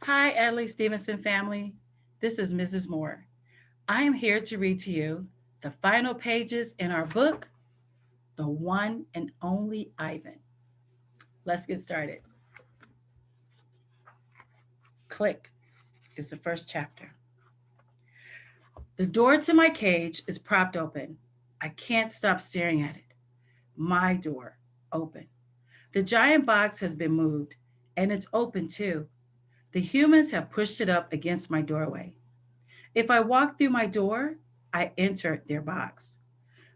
Hi, Adley Stevenson family. This is Mrs. Moore. I am here to read to you the final pages in our book, The One and Only Ivan. Let's get started. Click is the first chapter. The door to my cage is propped open. I can't stop staring at it. My door, open. The giant box has been moved, and it's open too. The humans have pushed it up against my doorway. If I walk through my door, I enter their box.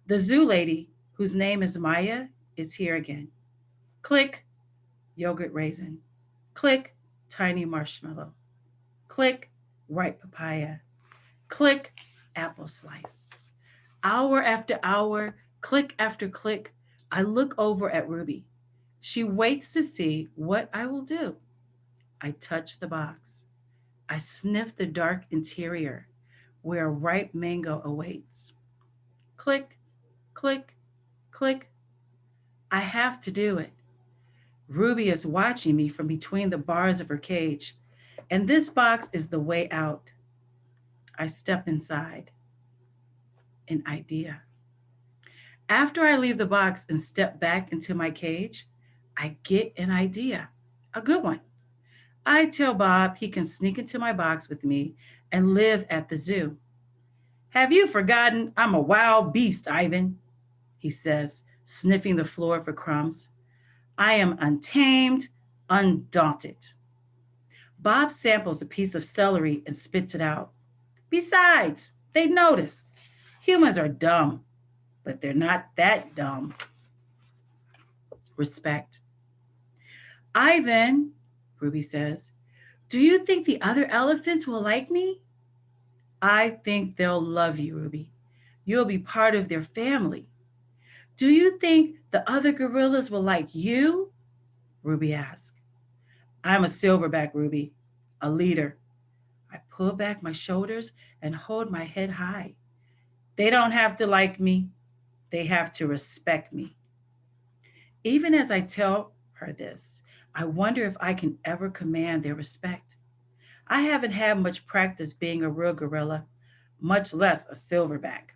The zoo lady, whose name is Maya, is here again. Click, yogurt raisin. Click, tiny marshmallow. Click, ripe papaya. Click, apple slice. Hour after hour, click after click, I look over at Ruby. She waits to see what I will do. I touch the box. I sniff the dark interior where a ripe mango awaits. Click, click, click. I have to do it. Ruby is watching me from between the bars of her cage, and this box is the way out. I step inside. An idea. After I leave the box and step back into my cage, I get an idea. A good one. I tell Bob he can sneak into my box with me and live at the zoo. Have you forgotten I'm a wild beast, Ivan? He says, sniffing the floor for crumbs. I am untamed, undaunted. Bob samples a piece of celery and spits it out. Besides, they notice. Humans are dumb, but they're not that dumb. Respect. Ivan, Ruby says, do you think the other elephants will like me? I think they'll love you, Ruby. You'll be part of their family. Do you think the other gorillas will like you? Ruby asks. I'm a silverback, Ruby, a leader. I pull back my shoulders and hold my head high. They don't have to like me, they have to respect me. Even as I tell her this, I wonder if I can ever command their respect. I haven't had much practice being a real gorilla, much less a silverback.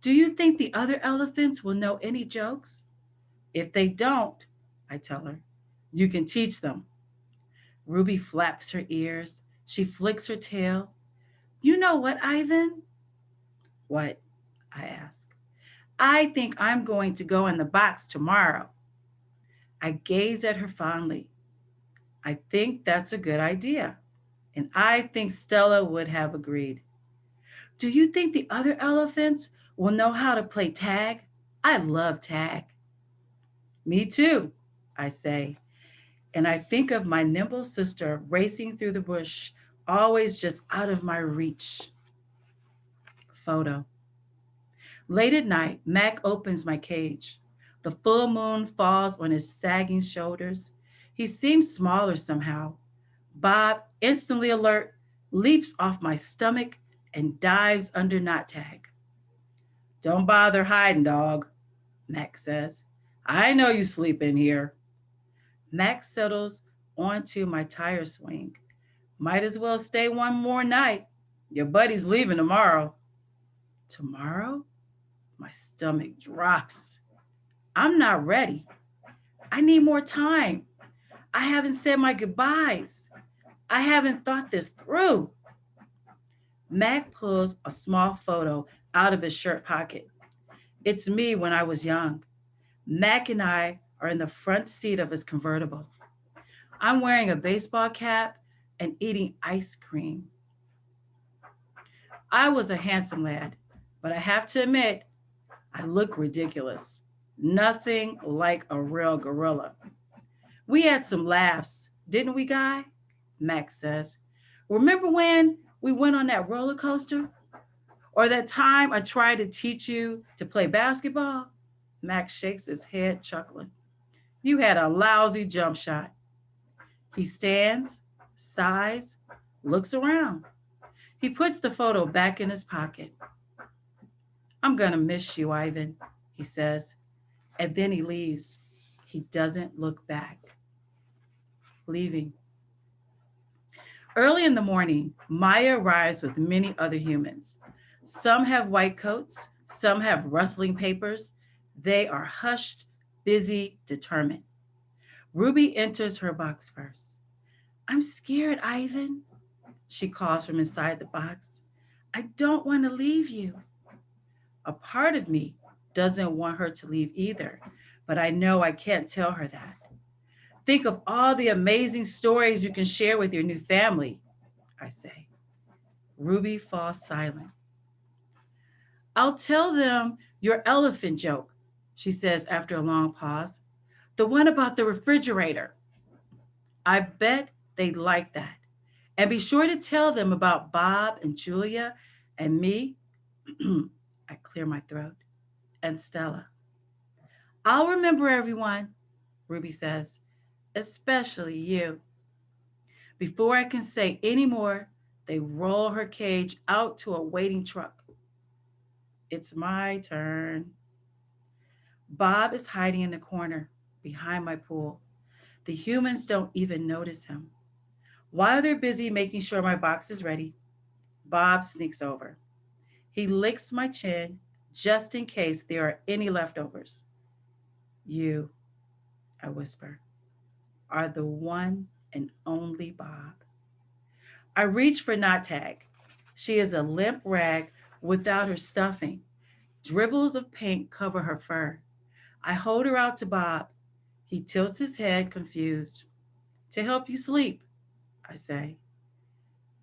Do you think the other elephants will know any jokes? If they don't, I tell her, you can teach them. Ruby flaps her ears. She flicks her tail. You know what, Ivan? What? I ask. I think I'm going to go in the box tomorrow. I gaze at her fondly. I think that's a good idea. And I think Stella would have agreed. Do you think the other elephants will know how to play tag? I love tag. Me too, I say. And I think of my nimble sister racing through the bush, always just out of my reach. Photo. Late at night, Mac opens my cage. The full moon falls on his sagging shoulders. He seems smaller somehow. Bob, instantly alert, leaps off my stomach and dives under knot tag. Don't bother hiding, dog, Mac says. I know you sleep in here. Mac settles onto my tire swing. Might as well stay one more night. Your buddy's leaving tomorrow. Tomorrow? My stomach drops. I'm not ready. I need more time. I haven't said my goodbyes. I haven't thought this through. Mac pulls a small photo out of his shirt pocket. It's me when I was young. Mac and I are in the front seat of his convertible. I'm wearing a baseball cap and eating ice cream. I was a handsome lad, but I have to admit, I look ridiculous. Nothing like a real gorilla. We had some laughs, didn't we, Guy? Max says. Remember when we went on that roller coaster? Or that time I tried to teach you to play basketball? Max shakes his head, chuckling. You had a lousy jump shot. He stands, sighs, looks around. He puts the photo back in his pocket. I'm going to miss you, Ivan, he says. And then he leaves. He doesn't look back. Leaving. Early in the morning, Maya arrives with many other humans. Some have white coats, some have rustling papers. They are hushed, busy, determined. Ruby enters her box first. I'm scared, Ivan, she calls from inside the box. I don't want to leave you. A part of me doesn't want her to leave either, but I know I can't tell her that. Think of all the amazing stories you can share with your new family, I say. Ruby falls silent. I'll tell them your elephant joke, she says after a long pause. The one about the refrigerator. I bet they'd like that. And be sure to tell them about Bob and Julia and me. I clear my throat. And Stella. I'll remember everyone, Ruby says, especially you. Before I can say any more, they roll her cage out to a waiting truck. It's my turn. Bob is hiding in the corner behind my pool. The humans don't even notice him. While they're busy making sure my box is ready, Bob sneaks over. He licks my chin just in case there are any leftovers. You, I whisper, are the one and only Bob. I reach for Knot Tag. She is a limp rag without her stuffing. Dribbles of paint cover her fur. I hold her out to Bob. He tilts his head, confused. To help you sleep, I say.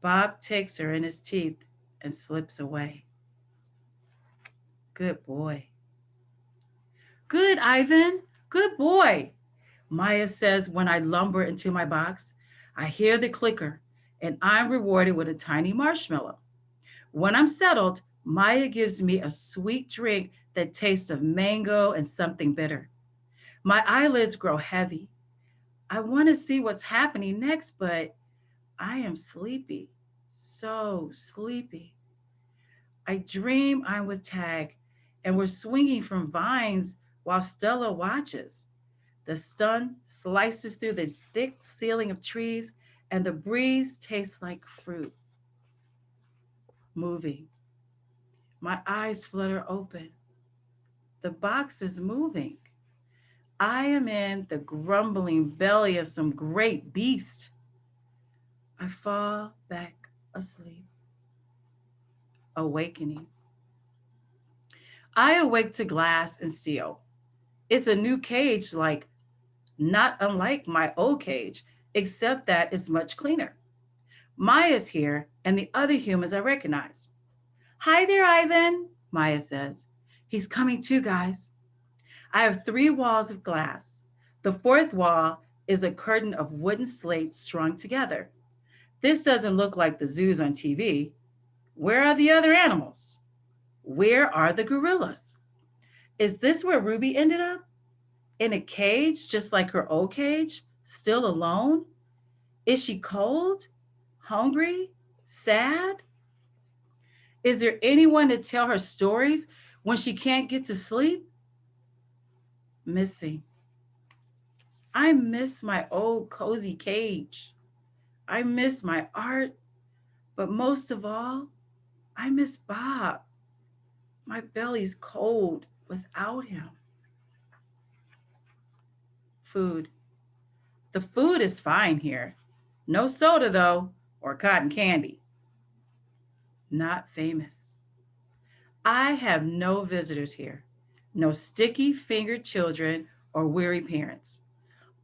Bob takes her in his teeth and slips away. Good boy. Good, Ivan. Good boy, Maya says when I lumber into my box. I hear the clicker, and I'm rewarded with a tiny marshmallow. When I'm settled, Maya gives me a sweet drink that tastes of mango and something bitter. My eyelids grow heavy. I want to see what's happening next, but I am sleepy. So sleepy. I dream I'm with Tag and we're swinging from vines while Stella watches. The sun slices through the thick ceiling of trees and the breeze tastes like fruit. Moving. My eyes flutter open. The box is moving. I am in the grumbling belly of some great beast. I fall back asleep. Awakening. I awake to glass and steel. It's a new cage, not unlike my old cage, except that it's much cleaner. Maya's here, and the other humans I recognize. Hi there, Ivan, Maya says. He's coming too, guys. I have 3 walls of glass. The fourth wall is a curtain of wooden slates strung together. This doesn't look like the zoos on TV. Where are the other animals? Where are the gorillas? Is this where Ruby ended up? In a cage, just like her old cage? Still alone? Is she cold? Hungry? Sad? Is there anyone to tell her stories when she can't get to sleep? Missing. I miss my old cozy cage. I miss my art, but most of all, I miss Bob. My belly's cold without him. Food. The food is fine here. No soda, though, or cotton candy. Not famous. I have no visitors here. No sticky fingered children or weary parents.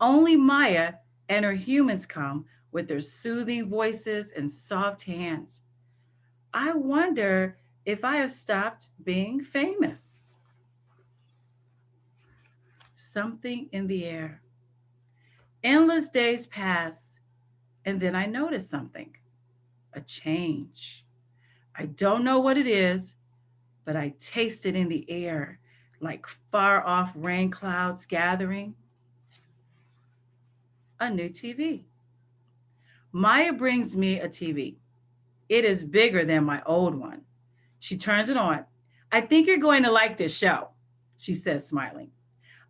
Only Maya and her humans come with their soothing voices and soft hands. I wonder if I have stopped being famous. Something in the air. Endless days pass, and then I notice something, a change. I don't know what it is, but I taste it in the air, like far off rain clouds gathering. A new TV. Maya brings me a TV. It is bigger than my old one. She turns it on. I think you're going to like this show, she says, smiling.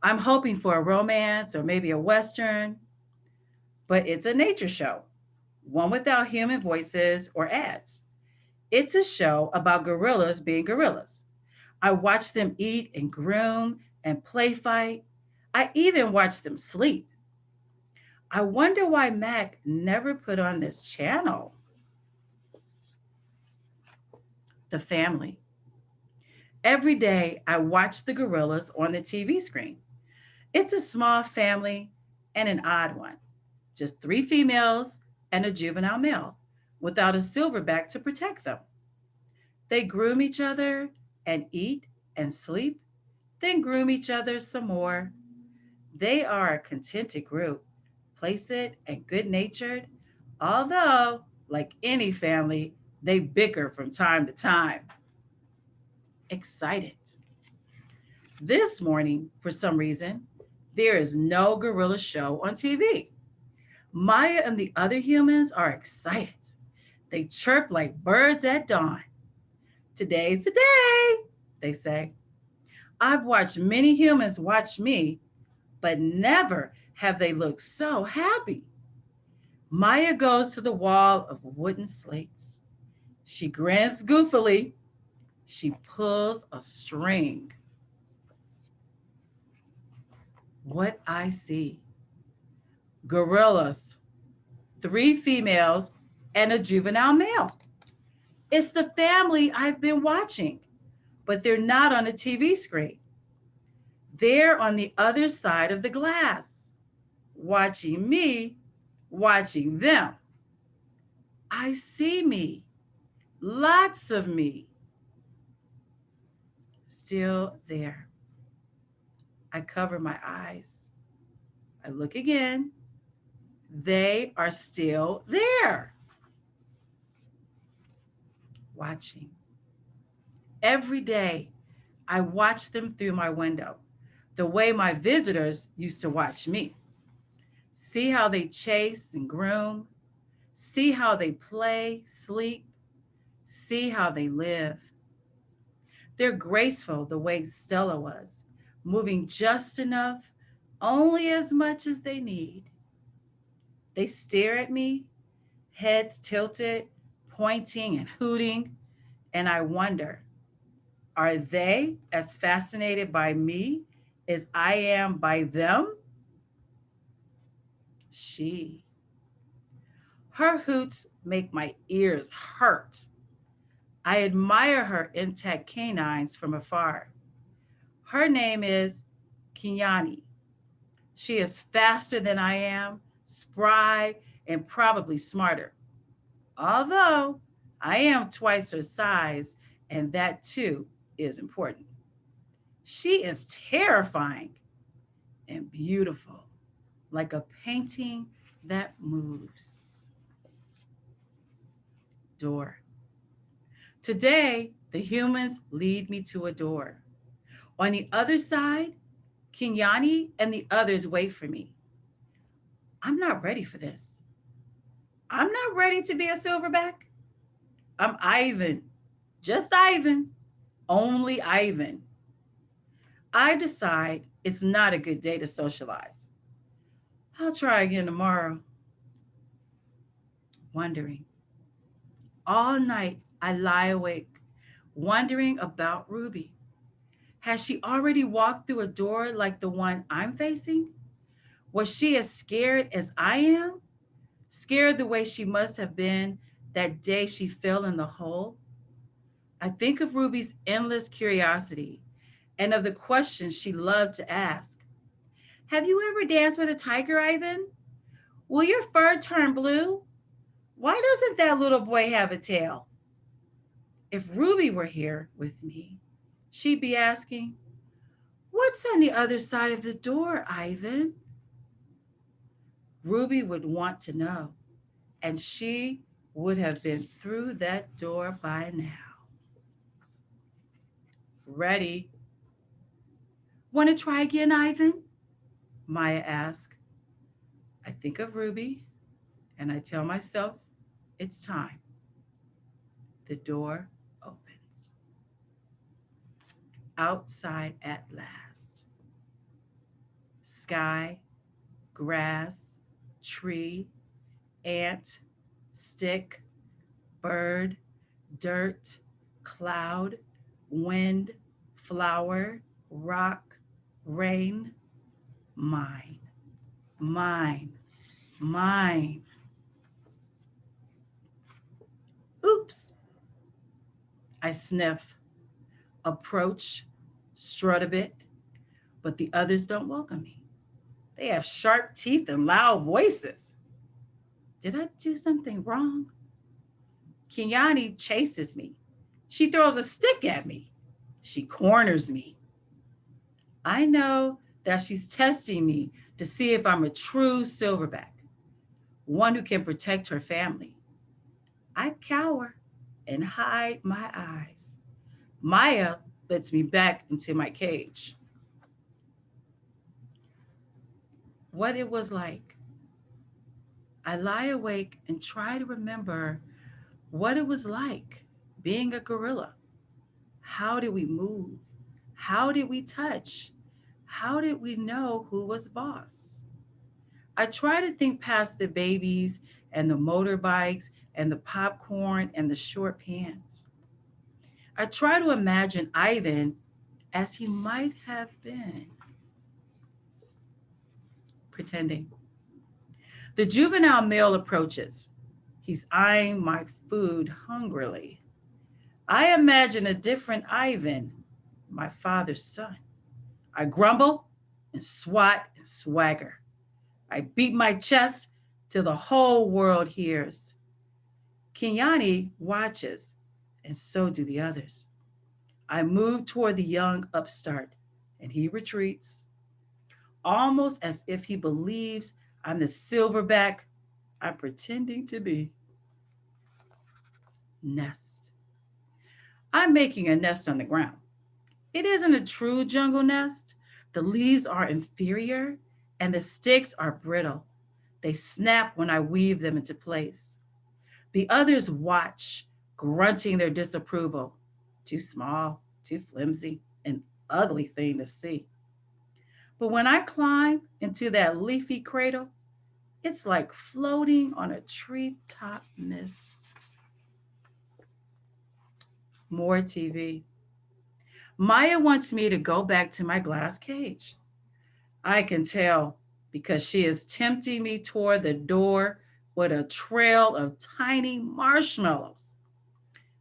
I'm hoping for a romance or maybe a Western, but it's a nature show. one without human voices or ads. It's a show about gorillas being gorillas. I watch them eat and groom and play fight. I even watch them sleep. I wonder why Mac never put on this channel. The family. Every day I watch the gorillas on the TV screen. It's a small family and an odd one. Just three females and a juvenile male without a silverback to protect them. They groom each other and eat and sleep, then groom each other some more. They are a contented group, placid and good natured, although, like any family, they bicker from time to time. Excited. This morning, for some reason, there is no gorilla show on TV. Maya and the other humans are excited. They chirp like birds at dawn. Today's the day, they say. I've watched many humans watch me, but never have they looked so happy. Maya goes to the wall of wooden slates. She grins goofily. She pulls a string. What I see: gorillas, three females, and a juvenile male. It's the family I've been watching, but they're not on a TV screen. They're on the other side of the glass, watching me, watching them. I see me, lots of me, still there. I cover my eyes. I look again. They are still there, watching. Every day, I watch them through my window, the way my visitors used to watch me. See how they chase and groom. See how they play, sleep. See how they live. They're graceful the way Stella was, moving just enough, only as much as they need. They stare at me, heads tilted, pointing and hooting, and I wonder, are they as fascinated by me as I am by them? She. Her hoots make my ears hurt. I admire her intact canines from afar. Her name is Kinyani. She is faster than I am, spry, and probably smarter. Although I am twice her size, and that too is important. She is terrifying and beautiful, like a painting that moves. Door. Today, the humans lead me to a door. On the other side, Kinyani and the others wait for me. I'm not ready for this. I'm not ready to be a silverback. I'm Ivan, just Ivan, only Ivan. I decide it's not a good day to socialize. I'll try again tomorrow. Wondering. All night I lie awake, wondering about Ruby. Has she already walked through a door like the one I'm facing? Was she as scared as I am? Scared the way she must have been that day she fell in the hole? I think of Ruby's endless curiosity and of the questions she loved to ask. Have you ever danced with a tiger, Ivan? Will your fur turn blue? Why doesn't that little boy have a tail? If Ruby were here with me, she'd be asking, what's on the other side of the door, Ivan? Ruby would want to know, and she would have been through that door by now. Ready? Want to try again, Ivan? Maya asked. I think of Ruby and I tell myself it's time. The door opens. Outside at last. Sky, grass, tree, ant, stick, bird, dirt, cloud, wind, flower, rock, rain, mine, mine, mine. Oops. I sniff, approach, strut a bit, but the others don't welcome me. They have sharp teeth and loud voices. Did I do something wrong? Kiani chases me. She throws a stick at me. She corners me. I know that she's testing me to see if I'm a true silverback, one who can protect her family. I cower and hide my eyes. Maya lets me back into my cage. What it was like. I lie awake and try to remember what it was like being a gorilla. How did we move? How did we touch? How did we know who was boss? I try to think past the babies and the motorbikes and the popcorn and the short pants. I try to imagine Ivan as he might have been, pretending. The juvenile male approaches. He's eyeing my food hungrily. I imagine a different Ivan, my father's son. I grumble and swat and swagger. I beat my chest till the whole world hears. Kenyani watches, and so do the others. I move toward the young upstart, and he retreats, almost as if he believes I'm the silverback I'm pretending to be. Nest. I'm making a nest on the ground. It isn't a true jungle nest. The leaves are inferior and the sticks are brittle. They snap when I weave them into place. The others watch, grunting their disapproval. Too small, too flimsy, an ugly thing to see. But when I climb into that leafy cradle, it's like floating on a treetop mist. More TV. Maya wants me to go back to my glass cage. I can tell because she is tempting me toward the door with a trail of tiny marshmallows.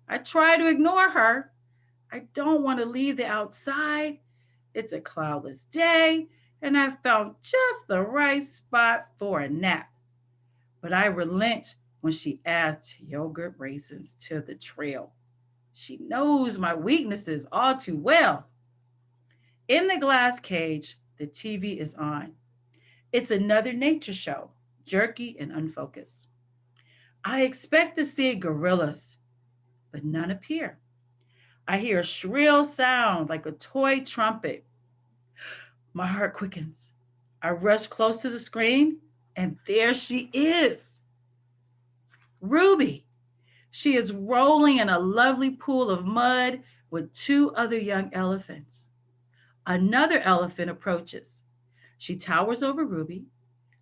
I try to ignore her. I don't want to leave the outside. It's a cloudless day, and I found just the right spot for a nap. But I relent when she adds yogurt raisins to the trail. She knows my weaknesses all too well. In the glass cage, the TV is on. It's another nature show, jerky and unfocused. I expect to see gorillas, but none appear. I hear a shrill sound like a toy trumpet. My heart quickens. I rush close to the screen, and there she is, Ruby. She is rolling in a lovely pool of mud with two other young elephants. Another elephant approaches. She towers over Ruby.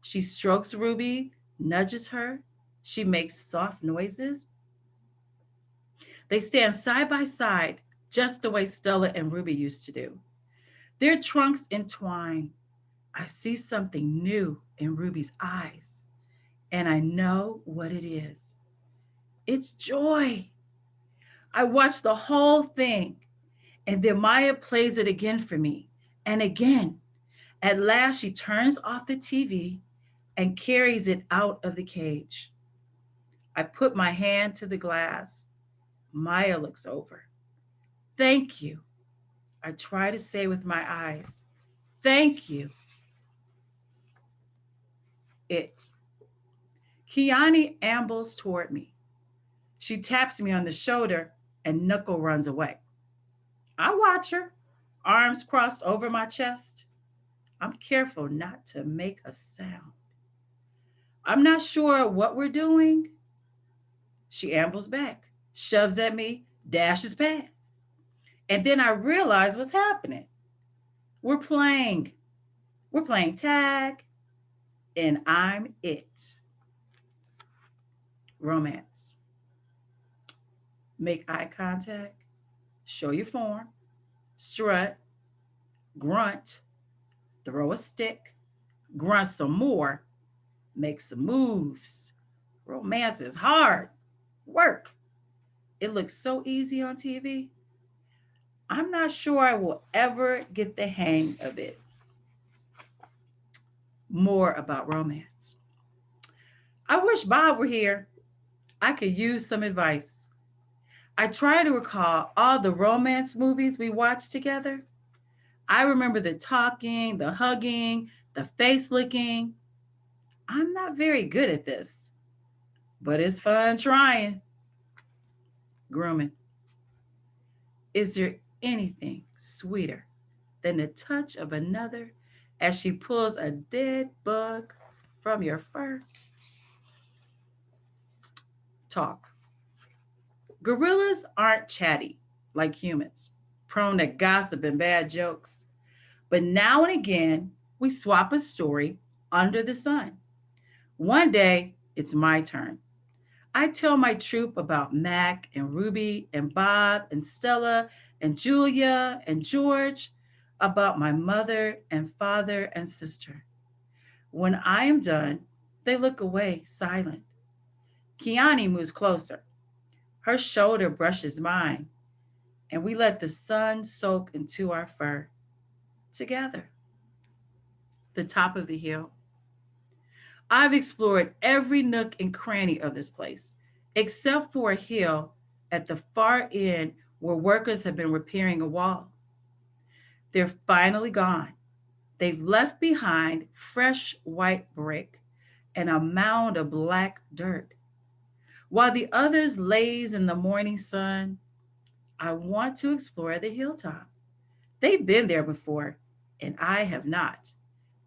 She strokes Ruby, nudges her. She makes soft noises. They stand side by side, just the way Stella and Ruby used to do. Their trunks entwine. I see something new in Ruby's eyes, and I know what it is. It's joy. I watch the whole thing, and then Maya plays it again for me, and again. At last, she turns off the TV and carries it out of the cage. I put my hand to the glass. Maya looks over. Thank you. I try to say with my eyes, thank you. It. Kiani ambles toward me. She taps me on the shoulder and Knuckle runs away. I watch her, arms crossed over my chest. I'm careful not to make a sound. I'm not sure what we're doing. She ambles back, shoves at me, dashes past. And then I realize what's happening. We're playing. We're playing tag, and I'm it. Romance. Make eye contact, show your form, strut, grunt, throw a stick, grunt some more, make some moves. Romance is hard work. It looks so easy on TV. I'm not sure I will ever get the hang of it. More about romance. I wish Bob were here. I could use some advice. I try to recall all the romance movies we watched together. I remember the talking, the hugging, the face licking. I'm not very good at this, but it's fun trying. Grooming. Is there anything sweeter than the touch of another as she pulls a dead bug from your fur? Talk. Gorillas aren't chatty like humans, prone to gossip and bad jokes. But now and again, we swap a story under the sun. One day, it's my turn. I tell my troop about Mac and Ruby and Bob and Stella and Julia and George, about my mother and father and sister. When I am done, they look away, silent. Kiani moves closer. Her shoulder brushes mine, and we let the sun soak into our fur together. The top of the hill. I've explored every nook and cranny of this place, except for a hill at the far end where workers have been repairing a wall. They're finally gone. They've left behind fresh white brick and a mound of black dirt. While the others laze in the morning sun, I want to explore the hilltop. They've been there before, and I have not.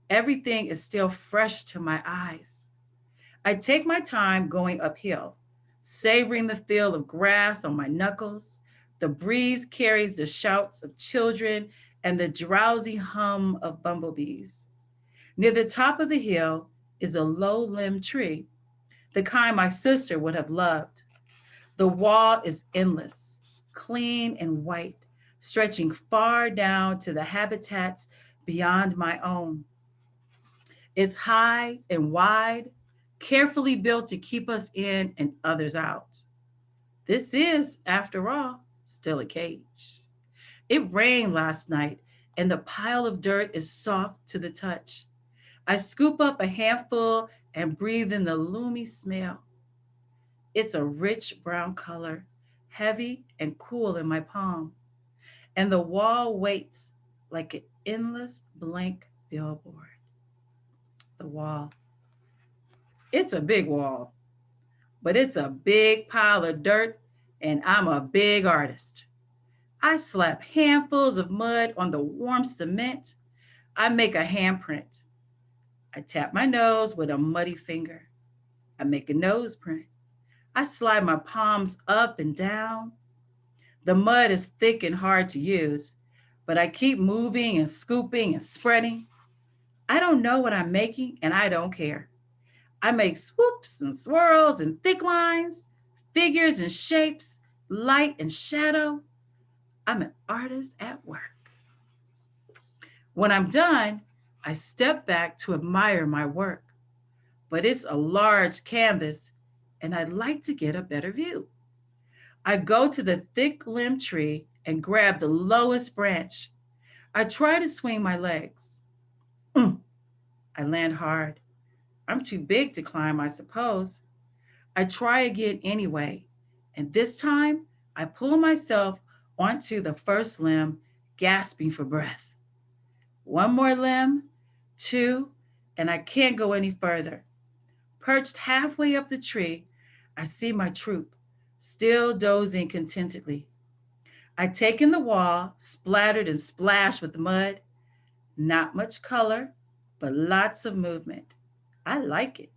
Everything is still fresh to my eyes. I take my time going uphill, savoring the feel of grass on my knuckles. The breeze carries the shouts of children and the drowsy hum of bumblebees. Near the top of the hill is a low limbed tree, the kind my sister would have loved. The wall is endless, clean and white, stretching far down to the habitats beyond my own. It's high and wide, carefully built to keep us in and others out. This is, after all, still a cage. It rained last night, and the pile of dirt is soft to the touch. I scoop up a handful and breathe in the loomy smell. It's a rich brown color, heavy and cool in my palm, and the wall waits like an endless blank billboard. The wall. It's a big wall, but it's a big pile of dirt, and I'm a big artist. I slap handfuls of mud on the warm cement. I make a handprint. I tap my nose with a muddy finger. I make a nose print. I slide my palms up and down. The mud is thick and hard to use, but I keep moving and scooping and spreading. I don't know what I'm making, and I don't care. I make swoops and swirls and thick lines, figures and shapes, light and shadow. I'm an artist at work. When I'm done, I step back to admire my work, but it's a large canvas and I'd like to get a better view. I go to the thick limb tree and grab the lowest branch. I try to swing my legs. I land hard. I'm too big to climb, I suppose. I try again anyway, and this time I pull myself onto the first limb, gasping for breath. One more limb, two, and I can't go any further. Perched halfway up the tree, I see my troop, still dozing contentedly. I take in the wall, splattered and splashed with mud. Not much color, but lots of movement. I like it.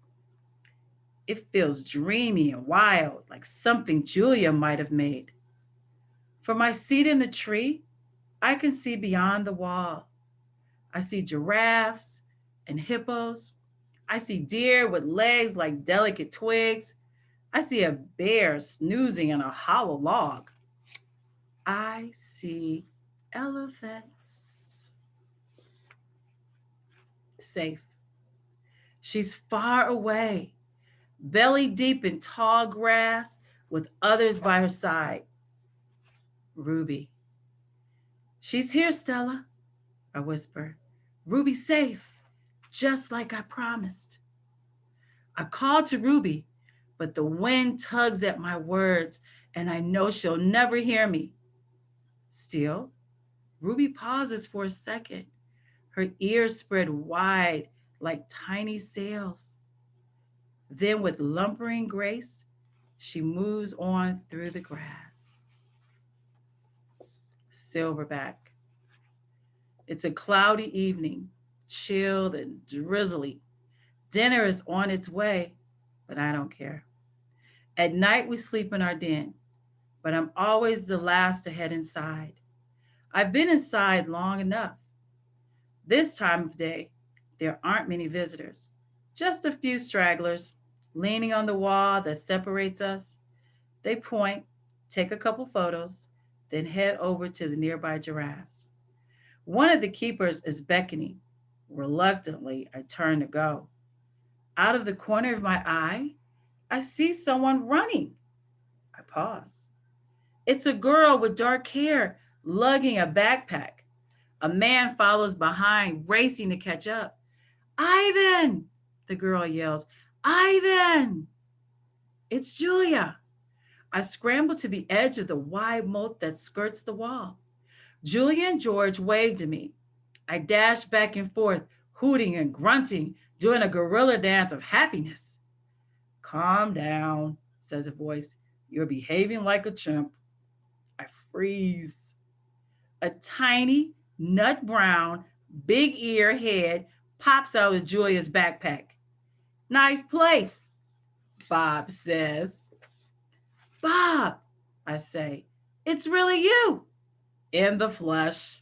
It feels dreamy and wild, like something Julia might have made. From my seat in the tree, I can see beyond the wall. I see giraffes and hippos. I see deer with legs like delicate twigs. I see a bear snoozing in a hollow log. I see elephants. Safe. She's far away, belly deep in tall grass with others by her side. Ruby. She's here, Stella, I whisper. Ruby's safe, just like I promised. I call to Ruby, but the wind tugs at my words, and I know she'll never hear me. Still, Ruby pauses for a second, her ears spread wide like tiny sails. Then, with lumbering grace, she moves on through the grass. Silverback. It's a cloudy evening, chilled and drizzly. Dinner is on its way, but I don't care. At night, we sleep in our den, but I'm always the last to head inside. I've been inside long enough. This time of day, there aren't many visitors, just a few stragglers leaning on the wall that separates us. They point, take a couple photos, then head over to the nearby giraffes. One of the keepers is beckoning. Reluctantly, I turn to go. Out of the corner of my eye, I see someone running. I pause. It's a girl with dark hair lugging a backpack. A man follows behind, racing to catch up. Ivan! The girl yells. Ivan! It's Julia. I scramble to the edge of the wide moat that skirts the wall. Julia and George wave to me. I dash back and forth, hooting and grunting, doing a gorilla dance of happiness. Calm down, says a voice. You're behaving like a chimp. I freeze. A tiny, nut brown, big ear head pops out of Julia's backpack. Nice place, Bob says. Bob, I say, it's really you. In the flesh.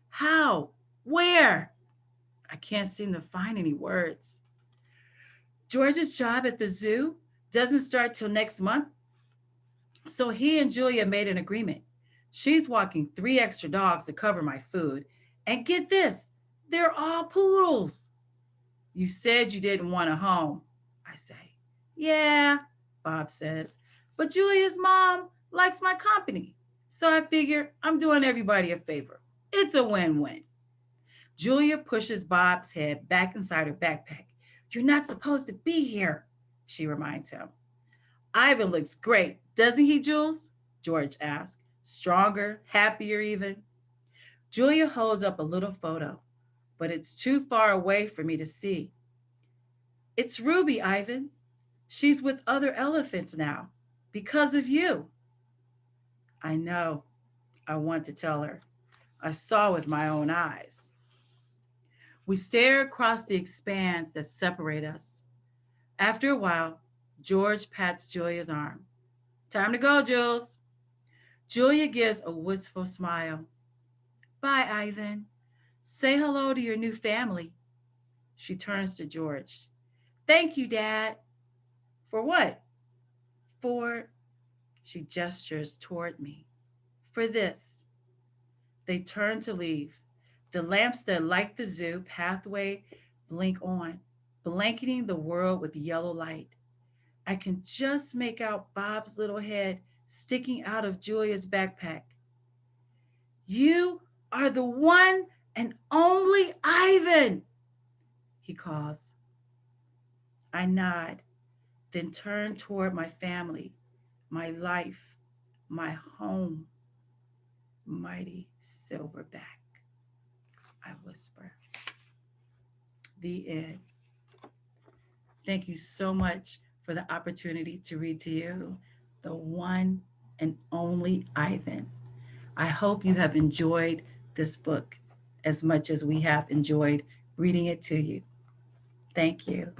How? Where? I can't seem to find any words. George's job at the zoo doesn't start till next month, so he and Julia made an agreement. She's walking 3 extra dogs to cover my food. And get this, they're all poodles. You said you didn't want a home, I say. Yeah, Bob says, but Julia's mom likes my company. So I figure I'm doing everybody a favor. It's a win-win. Julia pushes Bob's head back inside her backpack. You're not supposed to be here, she reminds him. Ivan looks great, doesn't he, Jules? George asks. Stronger, happier even. Julia holds up a little photo, but it's too far away for me to see. It's Ruby, Ivan. She's with other elephants now because of you. I know. I want to tell her. I saw with my own eyes. We stare across the expanse that separate us. After a while, George pats Julia's arm. Time to go, Jules. Julia gives a wistful smile. Bye, Ivan. Say hello to your new family. She turns to George. Thank you, Dad. For what? For, she gestures toward me. For this. They turn to leave. The lamps that light the zoo pathway blink on, blanketing the world with yellow light. I can just make out Bob's little head sticking out of Julia's backpack. You are the one and only Ivan, he calls. I nod, then turn toward my family, my life, my home. Mighty Silverback, I whisper. The end. Thank you so much for the opportunity to read to you the one and only Ivan. I hope you have enjoyed this book as much as we have enjoyed reading it to you. Thank you.